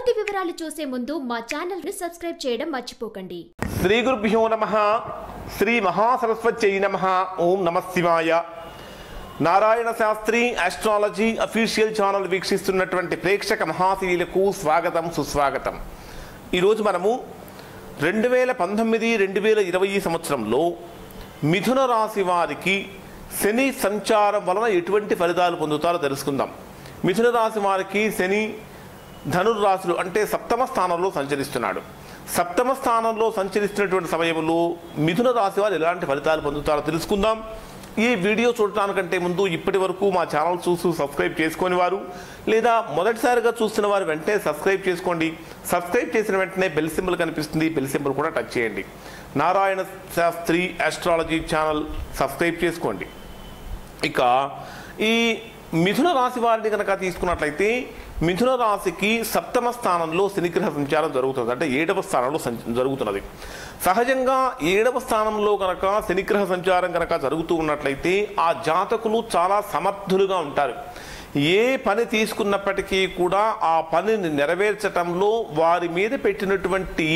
పూర్తి వివరాలు చూసే ముందు మా ఛానల్ ని సబ్స్క్రైబ్ చేయడం మర్చిపోకండి. శ్రీ గురుభ్యో నమః. శ్రీ మహాసరస్వత్యై నమః. ఓం నమః శివాయ. Narayana Sastry astrology official channel వీక్షిస్తున్నటువంటి ప్రేక్షక మహాశీలకు స్వాగతం, సుస్వాగతం. ఈరోజు మనము 2019-2020 సంవత్సరంలో మిథున రాశి వారికి శని సంచారం వలన ఎటువంటి ఫలితాలు పొందుతారో తెలుసుకుందాం. మిథున రాశి వారికి శని ధనుర్రాశులు అంటే సప్తమ స్థానంలో సంచరిస్తున్నాడు. సప్తమ స్థానంలో సంచరిస్తున్నటువంటి సమయంలో మిథున రాశి వారు ఎలాంటి ఫలితాలు పొందుతారో తెలుసుకుందాం. ఈ వీడియో చూడటానికంటే ముందు ఇప్పటి వరకు మా ఛానల్ చూసి సబ్స్క్రైబ్ చేసుకొని వారు లేదా మొదటిసారిగా చూస్తున్న వారు వెంటనే సబ్స్క్రైబ్ చేసుకోండి. సబ్స్క్రైబ్ చేసిన వెంటనే బెల్ సింబల్ కనిపిస్తుంది, బెల్ సింబల్ కూడా టచ్ చేయండి. Narayana Sastry astrology channel subscribe చేసుకోండి. ఇక ఈ మిథున రాశి వారిని కనుక తీసుకున్నట్లయితే మిథున రాశికి సప్తమ స్థానంలో శనిగ్రహ సంచారం జరుగుతుంది, అంటే 7వ స్థానంలో జరుగుతున్నది. సహజంగా 7వ స్థానంలో కనుక శనిగ్రహ సంచారం కనుక జరుగుతూ ఉన్నట్లయితే ఆ జాతకులు చాలా సమర్థులుగా ఉంటారు. ఏ పని తీసుకున్నప్పటికీ కూడా ఆ పనిని నెరవేర్చడంలో, వారి మీద పెట్టినటువంటి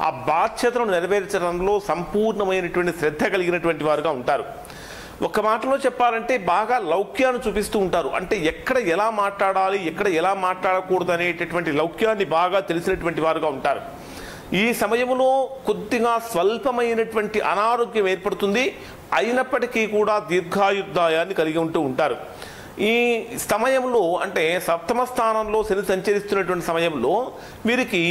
ఆ బాధ్యతను నెరవేర్చడంలో సంపూర్ణమైనటువంటి శ్రద్ధ కలిగినటువంటి వారుగా ఉంటారు. ఒక మాటలో చెప్పాలంటే బాగా లౌక్యాన్ని చూపిస్తూ ఉంటారు. అంటే ఎక్కడ ఎలా మాట్లాడాలి, ఎక్కడ ఎలా మాట్లాడకూడదు అనేటటువంటి లౌక్యాన్ని బాగా తెలిసినటువంటి వారుగా ఉంటారు. ఈ సమయంలో కొద్దిగా స్వల్పమైనటువంటి అనారోగ్యం ఏర్పడుతుంది, అయినప్పటికీ కూడా దీర్ఘాయుర్దాయాన్ని కలిగి ఉంటూ ఉంటారు. ఈ సమయంలో అంటే సప్తమ స్థానంలో శని సంచరిస్తున్నటువంటి సమయంలో వీరికి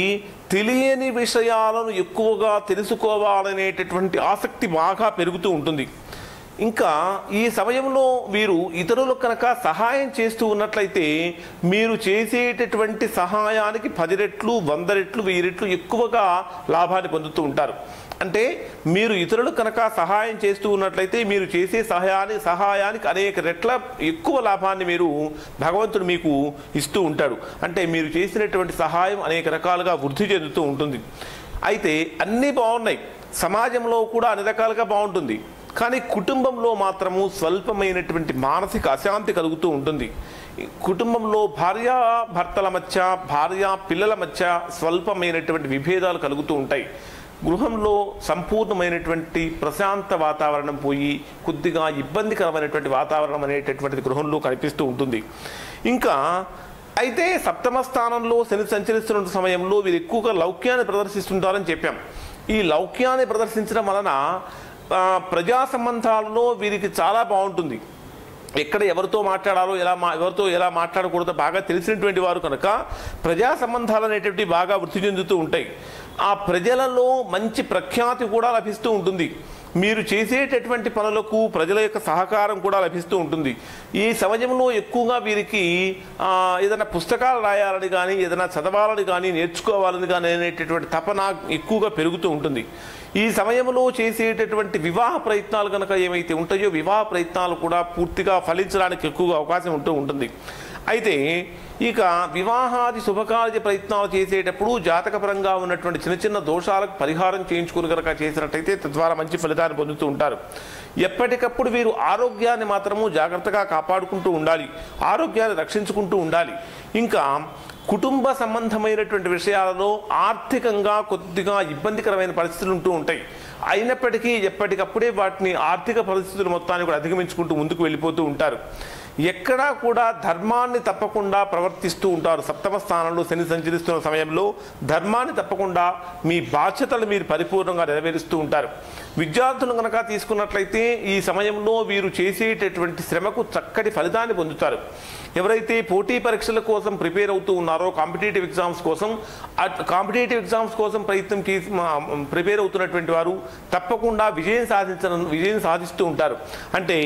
తెలియని విషయాలను ఎక్కువగా తెలుసుకోవాలనేటటువంటి ఆసక్తి బాగా పెరుగుతూ ఉంటుంది. ఇంకా ఈ సమయంలో వీరు ఇతరులకు కనుక సహాయం చేస్తూ ఉన్నట్లయితే మీరు చేసేటటువంటి సహాయానికి 10 రెట్లు, 100 రెట్లు, 1000 రెట్లు ఎక్కువగా లాభాన్ని పొందుతూ ఉంటారు. అంటే మీరు ఇతరులకు కనుక సహాయం చేస్తూ ఉన్నట్లయితే మీరు చేసే సహాయానికి అనేక రెట్ల ఎక్కువ లాభాన్ని భగవంతుడు మీకు ఇస్తూ ఉంటాడు. అంటే మీరు చేసినటువంటి సహాయం అనేక రకాలుగా వృద్ధి చెందుతూ ఉంటుంది. అయితే అన్నీ బాగున్నాయి, సమాజంలో కూడా అన్ని రకాలుగా బాగుంటుంది, కానీ కుటుంబంలో మాత్రము స్వల్పమైనటువంటి మానసిక అశాంతి కలుగుతూ ఉంటుంది. కుటుంబంలో భార్యాభర్తల మధ్య, భార్య పిల్లల మధ్య స్వల్పమైనటువంటి విభేదాలు కలుగుతూ ఉంటాయి. గృహంలో సంపూర్ణమైనటువంటి ప్రశాంత వాతావరణం పోయి కొద్దిగా ఇబ్బందికరమైనటువంటి వాతావరణం అనేటటువంటిది గృహంలో కనిపిస్తూ ఉంటుంది. ఇంకా అయితే సప్తమ స్థానంలో శని సంచరిస్తున్న సమయంలో వీరు ఎక్కువగా లౌక్యాన్ని ప్రదర్శిస్తుంటారని చెప్పాం. ఈ లౌక్యాన్ని ప్రదర్శించడం వలన ప్రజా సంబంధాలలో వీరికి చాలా బాగుంటుంది. ఎక్కడ ఎవరితో మాట్లాడాలో, ఎవరితో ఎలా మాట్లాడకూడదో బాగా తెలిసినటువంటి వారు కనుక ప్రజా సంబంధాలు అనేటువంటివి బాగా వృద్ధి చెందుతూ ఉంటాయి. ఆ ప్రజలలో మంచి ప్రఖ్యాతి కూడా లభిస్తూ ఉంటుంది. మీరు చేసేటటువంటి పనులకు ప్రజల యొక్క సహకారం కూడా లభిస్తూ ఉంటుంది. ఈ సమయంలో ఎక్కువగా వీరికి ఏదైనా పుస్తకాలు రాయాలని కానీ, ఏదైనా చదవాలని కానీ, నేర్చుకోవాలని కానీ అనేటటువంటి తపన ఎక్కువగా పెరుగుతూ ఉంటుంది. ఈ సమయంలో చేసేటటువంటి వివాహ ప్రయత్నాలు కనుక ఏమైతే ఉంటాయో వివాహ ప్రయత్నాలు కూడా పూర్తిగా ఫలించడానికి ఎక్కువగా అవకాశం ఉంటూ ఉంటుంది. అయితే ఇక వివాహాది శుభకార్య ప్రయత్నాలు చేసేటప్పుడు జాతకపరంగా ఉన్నటువంటి చిన్న చిన్న దోషాలకు పరిహారం చేయించుకుని కనుక చేసినట్టయితే తద్వారా మంచి ఫలితాన్ని పొందుతూ ఉంటారు. ఎప్పటికప్పుడు వీరు ఆరోగ్యాన్ని మాత్రము జాగ్రత్తగా కాపాడుకుంటూ ఉండాలి, ఆరోగ్యాన్ని రక్షించుకుంటూ ఉండాలి. ఇంకా కుటుంబ సంబంధమైనటువంటి విషయాలలో ఆర్థికంగా కొద్దిగా ఇబ్బందికరమైన పరిస్థితులు ఉంటూ ఉంటాయి. అయినప్పటికీ ఎప్పటికప్పుడే వాటిని ఆర్థిక పరిస్థితులు మొత్తాన్ని కూడా అధిగమించుకుంటూ ముందుకు వెళ్ళిపోతూ ఉంటారు. ఎక్కడా కూడా ధర్మాన్ని తప్పకుండా ప్రవర్తిస్తూ ఉంటారు. సప్తమ స్థానంలో శని సంచరిస్తున్న సమయంలో ధర్మాన్ని తప్పకుండా మీ బాధ్యతలు మీరు పరిపూర్ణంగా నెరవేరుస్తూ ఉంటారు. విద్యార్థులు కనుక తీసుకున్నట్లయితే ఈ సమయంలో వీరు చేసేటటువంటి శ్రమకు చక్కటి ఫలితాన్ని పొందుతారు. ఎవరైతే పోటీ పరీక్షల కోసం ప్రిపేర్ అవుతూ ఉన్నారో, కాంపిటేటివ్ ఎగ్జామ్స్ కోసం ప్రిపేర్ అవుతున్నటువంటి వారు తప్పకుండా విజయం సాధిస్తూ ఉంటారు. అంటే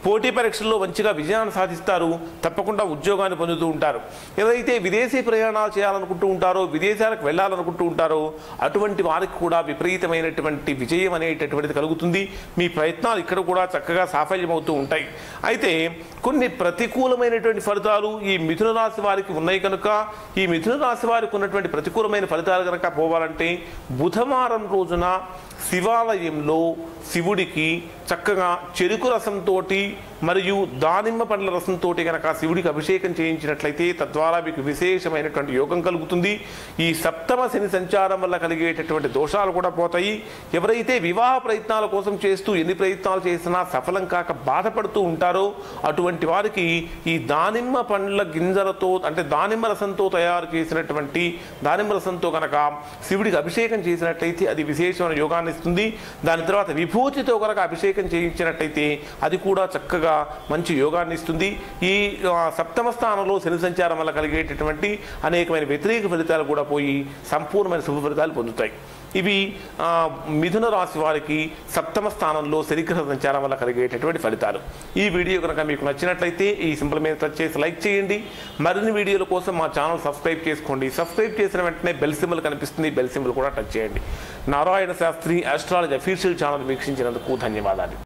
పోటీ పరీక్షల్లో మంచిగా విజయాన్ని సాధిస్తారు, తప్పకుండా ఉద్యోగాన్ని పొందుతూ ఉంటారు. ఎవరైతే విదేశీ ప్రయాణాలు చేయాలనుకుంటూ ఉంటారో, విదేశాలకు వెళ్ళాలనుకుంటూ ఉంటారో అటువంటి వారికి కూడా విపరీతమైనటువంటి విజయం అనేటటువంటిది కలుగుతుంది. మీ ప్రయత్నాలు ఇక్కడ కూడా చక్కగా సాఫల్యమవుతూ ఉంటాయి. అయితే కొన్ని ప్రతికూలమైనటువంటి ఫలితాలు ఈ మిథున రాశి వారికి ఉన్నాయి కనుక ఈ మిథున రాశి వారికి ఉన్నటువంటి ప్రతికూలమైన ఫలితాలు కనుక పోవాలంటే బుధవారం రోజున శివాలయంలో శివుడికి చక్కగా చెరుకు రసంతో మరియు దానిమ్మ పండ్ల రసంతో కనుక శివుడికి అభిషేకం చేయించినట్లయితే తద్వారా మీకు విశేషమైనటువంటి యోగం కలుగుతుంది. ఈ సప్తమ శని సంచారం వల్ల కలిగేటటువంటి దోషాలు కూడా పోతాయి. ఎవరైతే వివాహ ప్రయత్నాల కోసం చేస్తూ ఎన్ని ప్రయత్నాలు చేసినా సఫలం కాక బాధపడుతూ ఉంటారో అటువంటి వారికి ఈ దానిమ్మ పండ్ల గింజలతో అంటే దానిమ్మ రసంతో తయారు చేసినటువంటి దానిమ్మ రసంతో కనుక శివుడికి అభిషేకం చేసినట్లయితే అది విశేషమైన యోగాన్ని ఇస్తుంది. దాని తర్వాత విభూతితో కనుక అభిషేకం చేయించినట్లయితే అది కూడా చక్కగా మంచి యోగాన్ని ఇస్తుంది. ఈ సప్తమ స్థానంలో శని సంచారం వల్ల కలిగేటటువంటి అనేకమైన వ్యతిరేక ఫలితాలు కూడా పోయి సంపూర్ణమైన శుభ ఫలితాలు పొందుతాయి. ఇవి మిథున రాశి వారికి సప్తమ స్థానంలో శనిగ్రహ సంచారం వల్ల కలిగేటటువంటి ఫలితాలు. ఈ వీడియో కనుక మీకు నచ్చినట్లయితే ఈ సింపుల్ మీద టచ్ చేసి లైక్ చేయండి. మరిన్ని వీడియోల కోసం మా ఛానల్ సబ్స్క్రైబ్ చేసుకోండి. సబ్స్క్రైబ్ చేసిన వెంటనే బెల్ సింబల్ కనిపిస్తుంది, బెల్ సింబల్ కూడా టచ్ చేయండి. Narayana Sastry astrology official channel వీక్షించినందుకు ధన్యవాదాలు.